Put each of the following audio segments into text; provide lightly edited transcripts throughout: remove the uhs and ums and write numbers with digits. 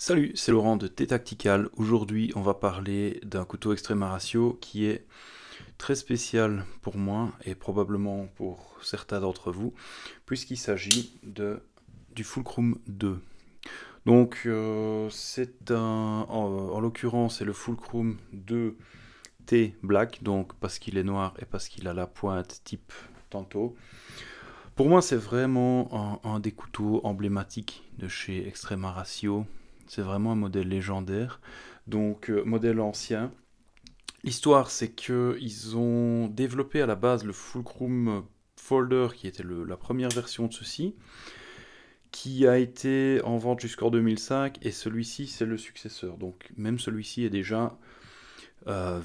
Salut, c'est Laurent de T-Tactical. Aujourd'hui, on va parler d'un couteau Extrema Ratio qui est très spécial pour moi et probablement pour certains d'entre vous, puisqu'il s'agit du Fulcrum 2. Donc, en l'occurrence, c'est le Fulcrum 2T Black, donc parce qu'il est noir et parce qu'il a la pointe type Tanto. Pour moi, c'est vraiment un des couteaux emblématiques de chez Extrema Ratio. C'est vraiment un modèle légendaire, donc modèle ancien. L'histoire, c'est qu'ils ont développé à la base le Fulcrum Folder, qui était la première version de ceci, qui a été en vente jusqu'en 2005, et celui-ci, c'est le successeur. Donc même celui-ci est déjà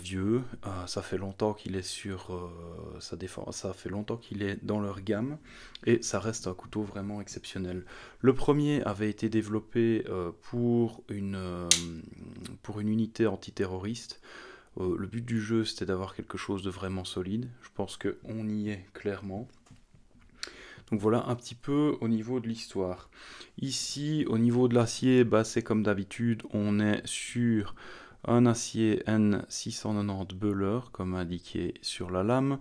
vieux, ça fait longtemps qu'il est ça fait longtemps qu'il est dans leur gamme et ça reste un couteau vraiment exceptionnel. Le premier avait été développé pour une unité antiterroriste. Le but du jeu, c'était d'avoir quelque chose de vraiment solide. Je pense qu'on y est clairement. Donc voilà un petit peu au niveau de l'histoire. Ici, au niveau de l'acier, c'est comme d'habitude, on est sur un acier N690 Böhler, comme indiqué sur la lame,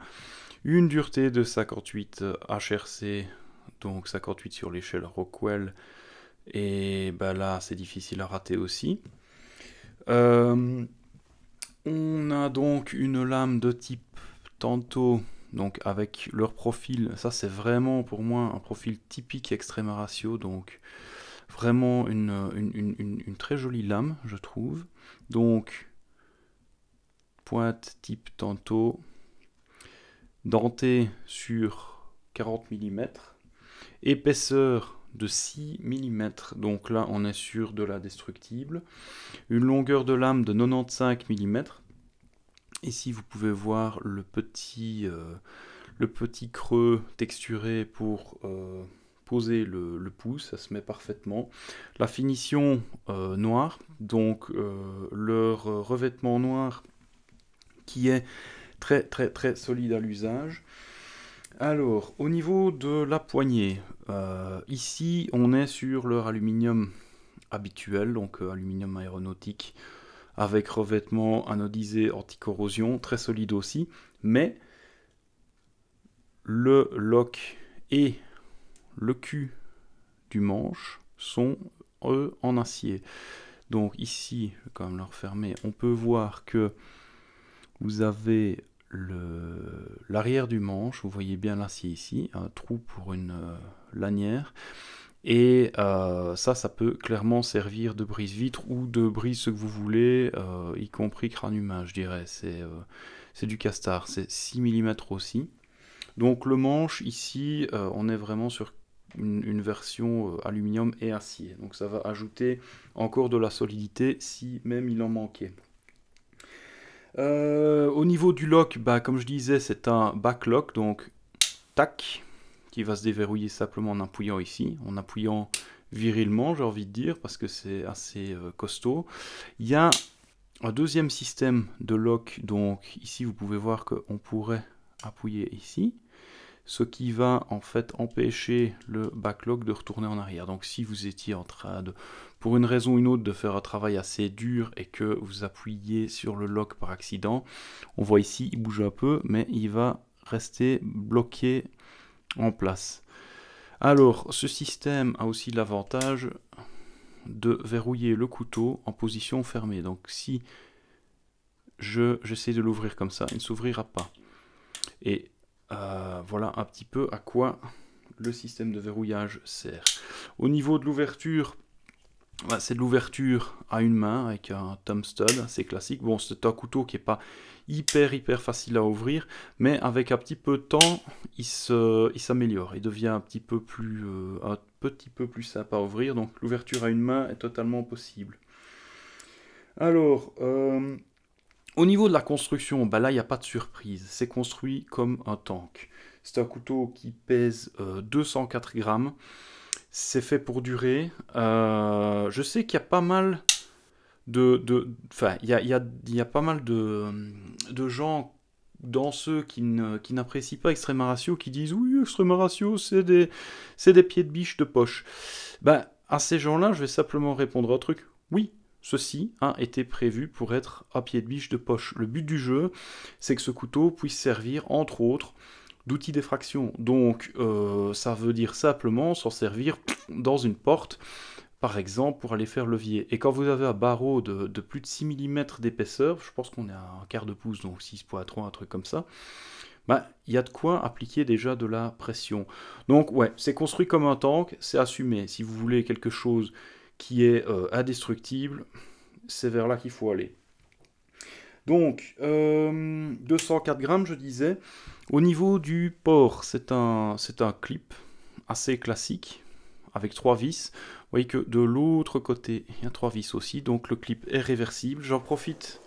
une dureté de 58 HRC, donc 58 sur l'échelle Rockwell, et là c'est difficile à rater aussi. On a donc une lame de type Tanto, donc avec leur profil, ça c'est vraiment pour moi un profil typique Extrema Ratio, donc vraiment une très jolie lame, je trouve. Donc, pointe type Tanto, dentée sur 40 mm, épaisseur de 6 mm, donc là on est sur de la destructible, une longueur de lame de 95 mm. Ici vous pouvez voir le petit creux texturé pour poser le pouce, ça se met parfaitement. La finition noire, donc leur revêtement noir qui est très très très solide à l'usage. Alors, au niveau de la poignée, ici on est sur leur aluminium habituel, donc aluminium aéronautique avec revêtement anodisé anti-corrosion, très solide aussi, mais le lock et le cul du manche sont eux en acier. Donc ici, je vais quand même le refermer, on peut voir que vous avez l'arrière du manche, vous voyez bien l'acier ici, un trou pour une lanière, et ça peut clairement servir de brise-vitre ou de brise ce que vous voulez, y compris crâne humain, je dirais, c'est du castard, c'est 6 mm aussi. Donc le manche ici, on est vraiment sur une version aluminium et acier. Donc ça va ajouter encore de la solidité si même il en manquait. Au niveau du lock, comme je disais, c'est un backlock, donc tac, qui va se déverrouiller simplement en appuyant ici, en appuyant virilement, j'ai envie de dire, parce que c'est assez costaud. Il y a un deuxième système de lock, donc ici vous pouvez voir qu'on pourrait appuyer ici, ce qui va en fait empêcher le backlock de retourner en arrière. Donc si vous étiez en train de, pour une raison ou une autre, de faire un travail assez dur et que vous appuyez sur le lock par accident, on voit ici, il bouge un peu, mais il va rester bloqué en place. Alors, ce système a aussi l'avantage de verrouiller le couteau en position fermée. Donc si j'essaie de l'ouvrir comme ça, il ne s'ouvrira pas. Et voilà un petit peu à quoi le système de verrouillage sert. Au niveau de l'ouverture, c'est de l'ouverture à une main avec un thumb stud, c'est classique. Bon, c'est un couteau qui n'est pas hyper facile à ouvrir, mais avec un petit peu de temps, il s'améliore. Il devient un petit peu plus simple à ouvrir. Donc l'ouverture à une main est totalement possible. Alors, au niveau de la construction, là, il n'y a pas de surprise. C'est construit comme un tank. C'est un couteau qui pèse 204 grammes. C'est fait pour durer. Je sais qu'il y a pas mal il y a pas mal de gens dans ceux qui n'apprécient pas Extrema Ratio qui disent oui, Extrema Ratio, c'est des pieds de biche de poche. À ces gens-là, je vais simplement répondre un truc. Oui, ceci a été prévu pour être à pied de biche de poche. Le but du jeu, c'est que ce couteau puisse servir, entre autres, d'outil d'effraction. Donc, ça veut dire simplement s'en servir dans une porte, par exemple, pour aller faire levier. Et quand vous avez un barreau de plus de 6 mm d'épaisseur, je pense qu'on est à un quart de pouce, donc 6,3, un truc comme ça, bah, il y a de quoi appliquer déjà de la pression. Donc, ouais, c'est construit comme un tank, c'est assumé. Si vous voulez quelque chose qui est indestructible, c'est vers là qu'il faut aller. Donc, 204 grammes, je disais. Au niveau du port, c'est un clip assez classique, avec 3 vis. Vous voyez que de l'autre côté, il y a 3 vis aussi, donc le clip est réversible. J'en profite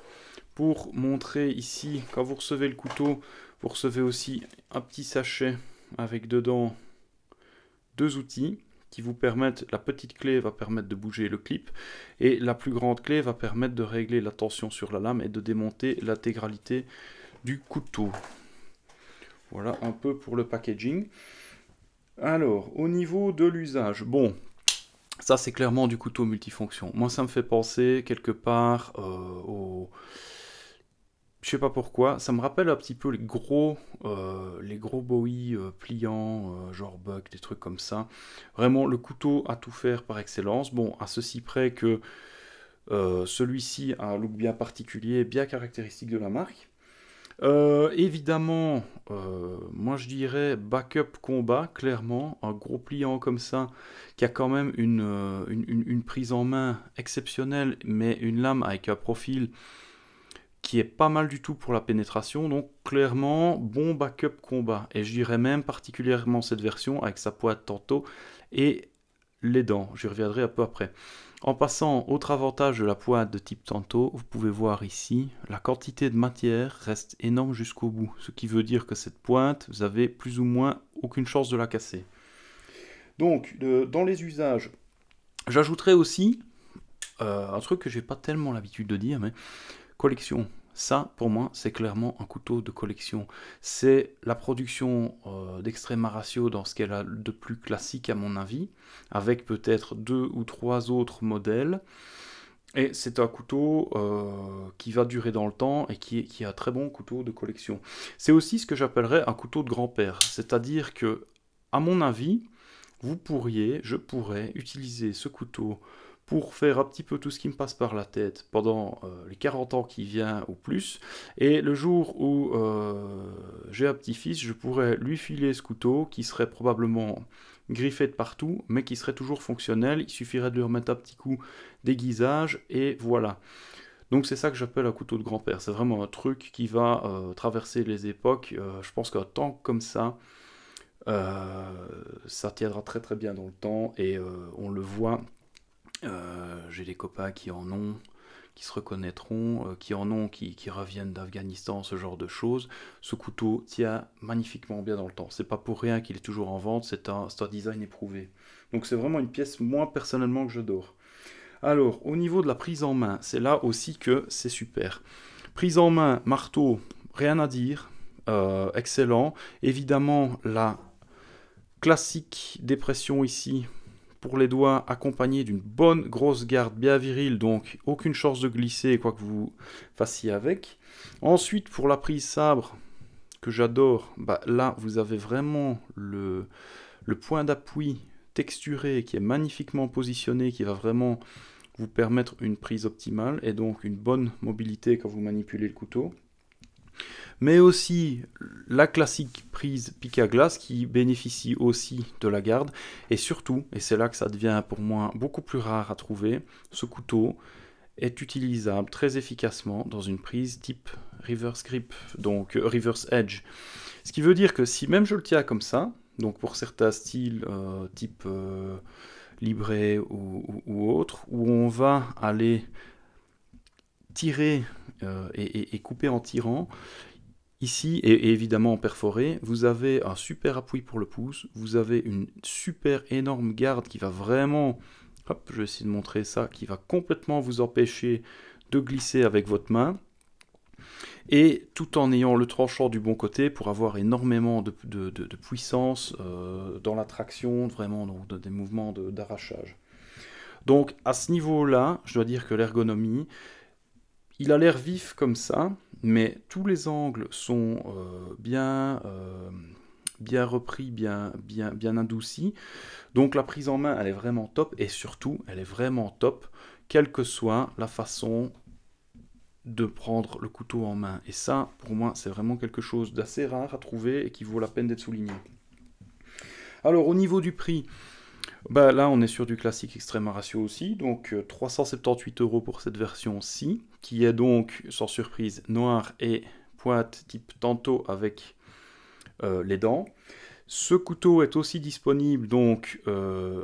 pour montrer ici, quand vous recevez le couteau, vous recevez aussi un petit sachet avec dedans 2 outils qui vous permettent, la petite clé va permettre de bouger le clip et la plus grande clé va permettre de régler la tension sur la lame et de démonter l'intégralité du couteau. Voilà un peu pour le packaging. Alors, au niveau de l'usage, bon, ça c'est clairement du couteau multifonction. Moi ça me fait penser quelque part au... Je sais pas pourquoi, ça me rappelle un petit peu les gros Bowie pliants, genre Buck, des trucs comme ça. Vraiment le couteau à tout faire par excellence. Bon, à ceci près que celui-ci a un look bien particulier, bien caractéristique de la marque. Évidemment, moi je dirais backup combat, clairement, un gros pliant comme ça, qui a quand même une prise en main exceptionnelle, mais une lame avec un profil qui est pas mal du tout pour la pénétration, donc clairement bon backup combat. Et je dirais même particulièrement cette version avec sa pointe tantôt et les dents, j'y reviendrai un peu après. En passant, autre avantage de la pointe de type Tanto, vous pouvez voir ici, la quantité de matière reste énorme jusqu'au bout, ce qui veut dire que cette pointe, vous avez plus ou moins aucune chance de la casser. Donc, dans les usages, j'ajouterai aussi un truc que j'ai pas tellement l'habitude de dire, mais collection. Ça, pour moi, c'est clairement un couteau de collection. C'est la production d'Extrema Ratio dans ce qu'elle a de plus classique à mon avis, avec peut-être 2 ou 3 autres modèles. Et c'est un couteau qui va durer dans le temps et qui est un très bon couteau de collection. C'est aussi ce que j'appellerais un couteau de grand-père. C'est-à-dire que, à mon avis, je pourrais utiliser ce couteau pour faire un petit peu tout ce qui me passe par la tête pendant les 40 ans qui viennent ou plus. Et le jour où j'ai un petit-fils, je pourrais lui filer ce couteau qui serait probablement griffé de partout, mais qui serait toujours fonctionnel. Il suffirait de lui remettre un petit coup d'aiguisage et voilà. Donc c'est ça que j'appelle un couteau de grand-père. C'est vraiment un truc qui va traverser les époques. Je pense qu'un tank comme ça, ça tiendra très très bien dans le temps et on le voit. J'ai des copains qui en ont, qui se reconnaîtront, qui en ont, qui reviennent d'Afghanistan, ce genre de choses. Ce couteau tient magnifiquement bien dans le temps. C'est pas pour rien qu'il est toujours en vente, c'est un design éprouvé. Donc c'est vraiment une pièce, moi personnellement, que j'adore. Alors, au niveau de la prise en main, c'est là aussi que c'est super. Prise en main, marteau, rien à dire, excellent. Évidemment, la classique dépression ici, pour les doigts, accompagné d'une bonne grosse garde bien virile, donc aucune chance de glisser quoi que vous fassiez avec. Ensuite, pour la prise sabre, que j'adore, bah, là vous avez vraiment le point d'appui texturé qui est magnifiquement positionné, qui va vraiment vous permettre une prise optimale et donc une bonne mobilité quand vous manipulez le couteau. Mais aussi la classique prise pique à glace qui bénéficie aussi de la garde. Et surtout, et c'est là que ça devient pour moi beaucoup plus rare à trouver, ce couteau est utilisable très efficacement dans une prise type reverse grip, donc reverse edge. Ce qui veut dire que si même je le tiens comme ça, donc pour certains styles type libré ou autre, où on va aller tirer et couper en tirant, ici, et évidemment perforé, vous avez un super appui pour le pouce, vous avez une super énorme garde qui va vraiment, hop, je vais essayer de montrer ça, qui va complètement vous empêcher de glisser avec votre main, et tout en ayant le tranchant du bon côté pour avoir énormément de puissance dans la traction, vraiment dans des mouvements d'arrachage. Donc à ce niveau-là, je dois dire que l'ergonomie, il a l'air vif comme ça, mais tous les angles sont bien repris, bien adoucis. Donc la prise en main, elle est vraiment top, et surtout, elle est vraiment top, quelle que soit la façon de prendre le couteau en main. Et ça, pour moi, c'est vraiment quelque chose d'assez rare à trouver et qui vaut la peine d'être souligné. Alors au niveau du prix, bah, là on est sur du classique Extrema Ratio aussi, donc 378 € pour cette version-ci, qui est donc, sans surprise, noire et pointe type Tanto avec les dents. Ce couteau est aussi disponible donc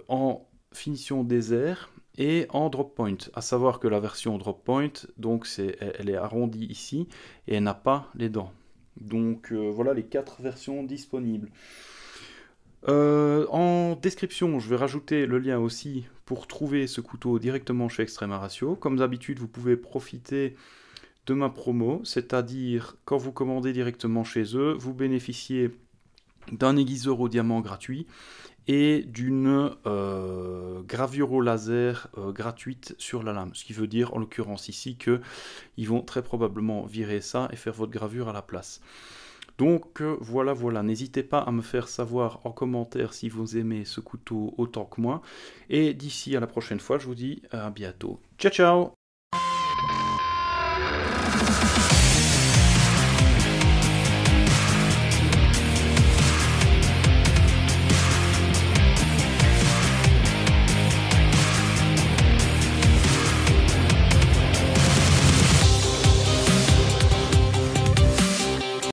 en finition désert et en drop point. À savoir que la version drop point, donc elle est arrondie ici et elle n'a pas les dents. Donc voilà les 4 versions disponibles. En description, je vais rajouter le lien aussi pour trouver ce couteau directement chez Extrema Ratio. Comme d'habitude, vous pouvez profiter de ma promo, c'est-à-dire quand vous commandez directement chez eux, vous bénéficiez d'un aiguiseur au diamant gratuit et d'une gravure au laser gratuite sur la lame. Ce qui veut dire en l'occurrence ici qu'ils vont très probablement virer ça et faire votre gravure à la place. Donc voilà, n'hésitez pas à me faire savoir en commentaire si vous aimez ce couteau autant que moi. Et d'ici à la prochaine fois, je vous dis à bientôt. Ciao ciao!